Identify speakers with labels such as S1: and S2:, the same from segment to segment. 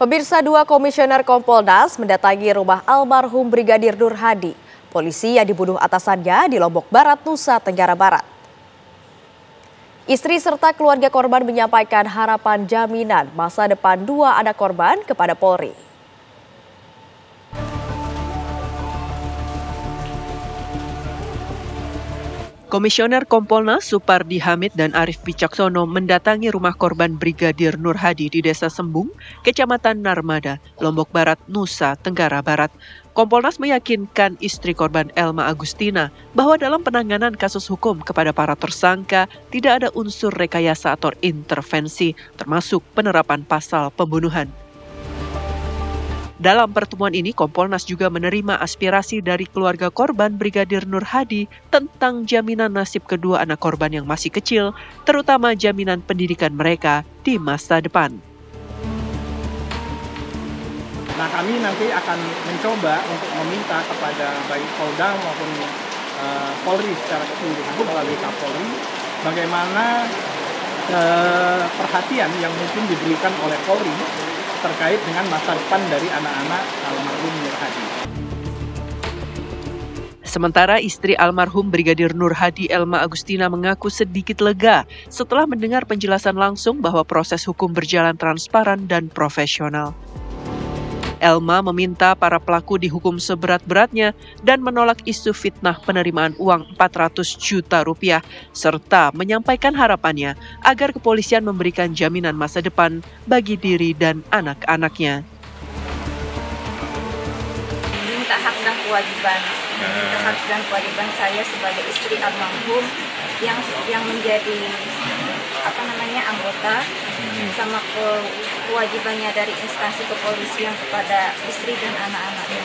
S1: Pemirsa, dua komisioner Kompolnas mendatangi rumah almarhum Brigadir Nur Hadi, polisi yang dibunuh atasannya di Lombok Barat, Nusa Tenggara Barat. Istri serta keluarga korban menyampaikan harapan jaminan masa depan dua anak korban kepada Polri.
S2: Komisioner Kompolnas Supardi Hamid dan Arif Wicaksono mendatangi rumah korban Brigadir Nur Hadi di Desa Sembung, Kecamatan Narmada, Lombok Barat, Nusa Tenggara Barat. Kompolnas meyakinkan istri korban Elma Agustina bahwa dalam penanganan kasus hukum kepada para tersangka tidak ada unsur rekayasa atau intervensi, termasuk penerapan pasal pembunuhan. Dalam pertemuan ini, Kompolnas juga menerima aspirasi dari keluarga korban Brigadir Nur Hadi tentang jaminan nasib kedua anak korban yang masih kecil, terutama jaminan pendidikan mereka di masa depan.
S3: Nah, kami nanti akan mencoba untuk meminta kepada baik Polda maupun Polri secara keseluruhan melalui Kapolri bagaimana perhatian yang mungkin diberikan oleh Polri terkait dengan masa depan dari anak-anak almarhum Nur Hadi.
S2: Sementara istri almarhum Brigadir Nur Hadi, Elma Agustina, mengaku sedikit lega setelah mendengar penjelasan langsung bahwa proses hukum berjalan transparan dan profesional. Elma meminta para pelaku dihukum seberat-beratnya dan menolak isu fitnah penerimaan uang 400 juta rupiah, serta menyampaikan harapannya agar kepolisian memberikan jaminan masa depan bagi diri dan anak-anaknya.
S4: Minta hak dan kewajiban saya sebagai istri almarhum yang menjadi anggota sama kewajibannya dari instansi kepolisian kepada istri dan anak-anaknya.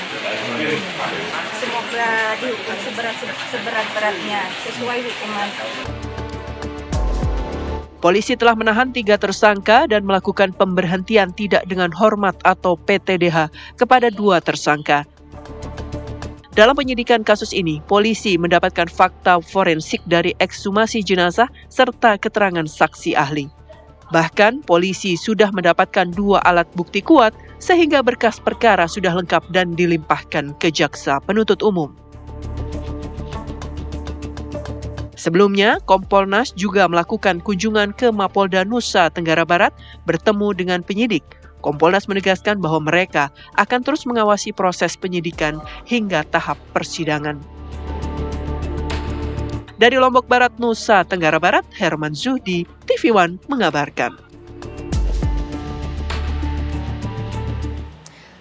S4: Semoga dihukum seberat-beratnya sesuai hukuman.
S2: Polisi telah menahan 3 tersangka dan melakukan pemberhentian tidak dengan hormat atau PTDH kepada 2 tersangka. Dalam penyidikan kasus ini, polisi mendapatkan fakta forensik dari ekshumasi jenazah serta keterangan saksi ahli. Bahkan, polisi sudah mendapatkan 2 alat bukti kuat sehingga berkas perkara sudah lengkap dan dilimpahkan ke jaksa penuntut umum. Sebelumnya, Kompolnas juga melakukan kunjungan ke Mapolda Nusa Tenggara Barat bertemu dengan penyidik. Kompolnas menegaskan bahwa mereka akan terus mengawasi proses penyidikan hingga tahap persidangan. Dari Lombok Barat, Nusa Tenggara Barat, Herman Zuhdi, TV One mengabarkan.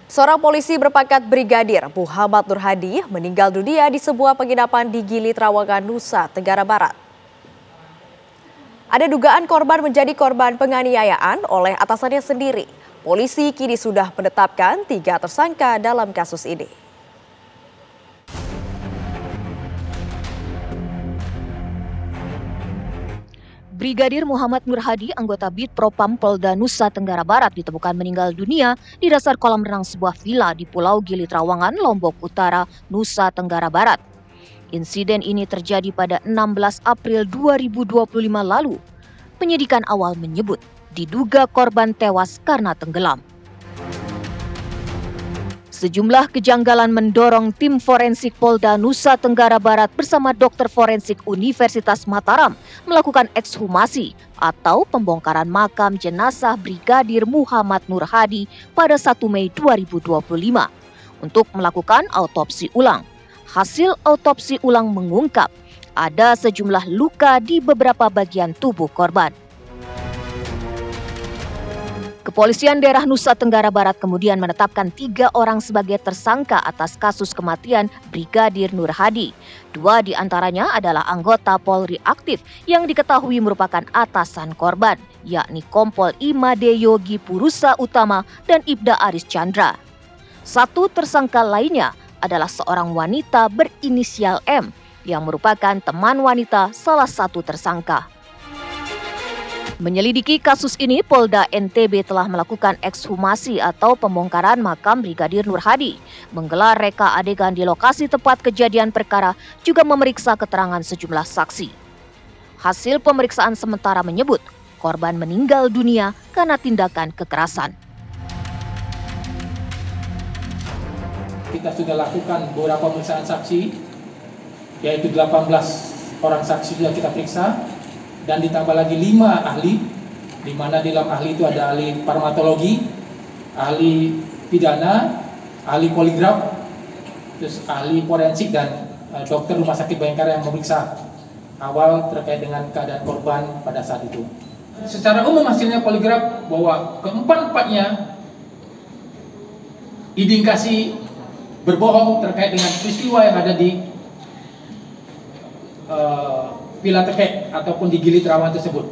S1: Seorang polisi berpangkat Brigadir Muhammad Nur Hadi meninggal dunia di sebuah penginapan di Gili Trawangan, Nusa Tenggara Barat. Ada dugaan korban menjadi korban penganiayaan oleh atasannya sendiri. Polisi kini sudah menetapkan 3 tersangka dalam kasus ini.
S5: Brigadir Muhammad Nur Hadi, anggota Bid Propam Polda Nusa Tenggara Barat, ditemukan meninggal dunia di dasar kolam renang sebuah villa di Pulau Gili Trawangan, Lombok Utara, Nusa Tenggara Barat. Insiden ini terjadi pada 16 April 2025 lalu. Penyidikan awal menyebut diduga korban tewas karena tenggelam. Sejumlah kejanggalan mendorong tim forensik Polda Nusa Tenggara Barat bersama dokter forensik Universitas Mataram melakukan ekshumasi atau pembongkaran makam jenazah Brigadir Muhammad Nur Hadi pada 1 Mei 2025 untuk melakukan autopsi ulang. Hasil autopsi ulang mengungkap ada sejumlah luka di beberapa bagian tubuh korban. Kepolisian daerah Nusa Tenggara Barat kemudian menetapkan 3 orang sebagai tersangka atas kasus kematian Brigadir Nur Hadi. 2 di antaranya adalah anggota Polri aktif yang diketahui merupakan atasan korban, yakni Kompol Imade Yogi Purusa Utama dan Ibda Aris Chandra. 1 tersangka lainnya adalah seorang wanita berinisial M yang merupakan teman wanita salah satu tersangka. Menyelidiki kasus ini, Polda NTB telah melakukan ekshumasi atau pembongkaran makam Brigadir Nur Hadi, menggelar reka adegan di lokasi tempat kejadian perkara, juga memeriksa keterangan sejumlah saksi. Hasil pemeriksaan sementara menyebut korban meninggal dunia karena tindakan kekerasan.
S3: Kita sudah lakukan beberapa pemeriksaan saksi, yaitu 18 orang saksi sudah kita periksa, dan ditambah lagi 5 ahli, di mana di dalam ahli itu ada ahli farmakologi, ahli pidana, ahli poligraf, terus ahli forensik, dan dokter rumah sakit Bayangkara yang memeriksa awal terkait dengan keadaan korban pada saat itu. Secara umum hasilnya poligraf bahwa keempat-empatnya indikasi berbohong terkait dengan peristiwa yang ada di Villa Tekek ataupun di Gili Trawangan tersebut.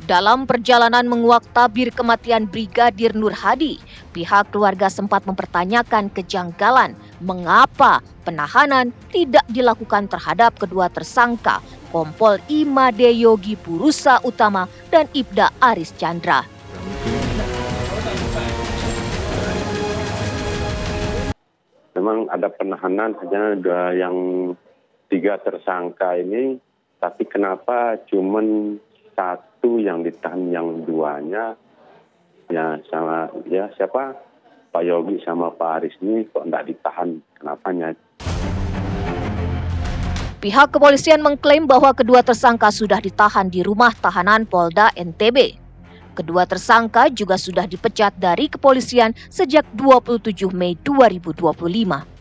S5: Dalam perjalanan menguak tabir kematian Brigadir Nur Hadi, pihak keluarga sempat mempertanyakan kejanggalan mengapa penahanan tidak dilakukan terhadap kedua tersangka, Kompol Imade Yogi Purusa Utama dan Ibda Aris Chandra.
S6: Memang ada penahanan saja yang 3 tersangka ini, tapi kenapa cuman 1 yang ditahan, yang 2-nya ya sama ya siapa Pak Yogi sama Pak Aris ini kok enggak ditahan, kenapanya?
S5: Pihak kepolisian mengklaim bahwa kedua tersangka sudah ditahan di rumah tahanan Polda NTB. Kedua tersangka juga sudah dipecat dari kepolisian sejak 27 Mei 2025.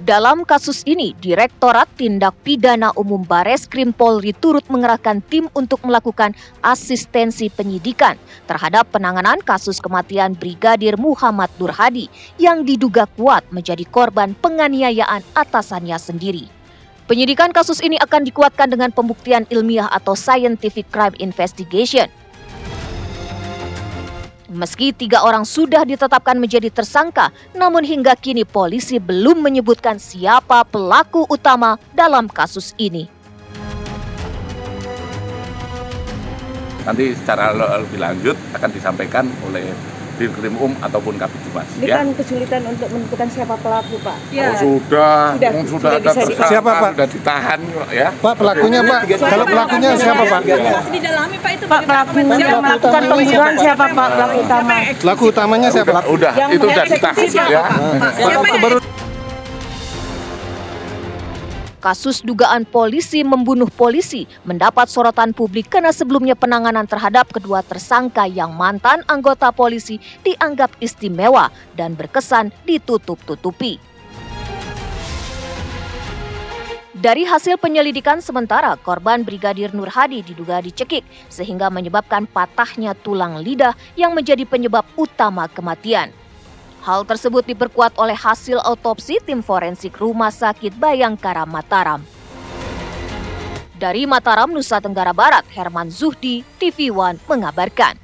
S5: Dalam kasus ini, Direktorat Tindak Pidana Umum Bareskrim Polri turut mengerahkan tim untuk melakukan asistensi penyidikan terhadap penanganan kasus kematian Brigadir Muhammad Nur Hadi yang diduga kuat menjadi korban penganiayaan atasannya sendiri. Penyidikan kasus ini akan dikuatkan dengan pembuktian ilmiah atau scientific crime investigation. Meski 3 orang sudah ditetapkan menjadi tersangka, namun hingga kini polisi belum menyebutkan siapa pelaku utama dalam kasus ini.
S7: Nanti secara lebih lanjut akan disampaikan oleh Dirkrim ataupun Kabid Humas.
S8: Ini kan kesulitan untuk menentukan siapa pelaku, Pak.
S7: Ya. Sudah ada tersangka, siapa, Pak? Sudah ditahan ya.
S9: Pak, pelakunya Pak. Kalau pelakunya siapa, Pak?
S8: Masih didalami, Pak, itu. Pak, pelaku yang melakukan pembunuhan siapa, Pak? Pelaku utama.
S9: Pelaku utamanya siapa?
S7: Udah, itu sudah ditahan ya.
S5: Kasus dugaan polisi membunuh polisi mendapat sorotan publik karena sebelumnya penanganan terhadap kedua tersangka yang mantan anggota polisi dianggap istimewa dan berkesan ditutup-tutupi. Dari hasil penyelidikan sementara, korban Brigadir Nur Hadi diduga dicekik sehingga menyebabkan patahnya tulang lidah yang menjadi penyebab utama kematian. Hal tersebut diperkuat oleh hasil autopsi tim forensik Rumah Sakit Bayangkara Mataram. Dari Mataram, Nusa Tenggara Barat, Herman Zuhdi, TV One mengabarkan.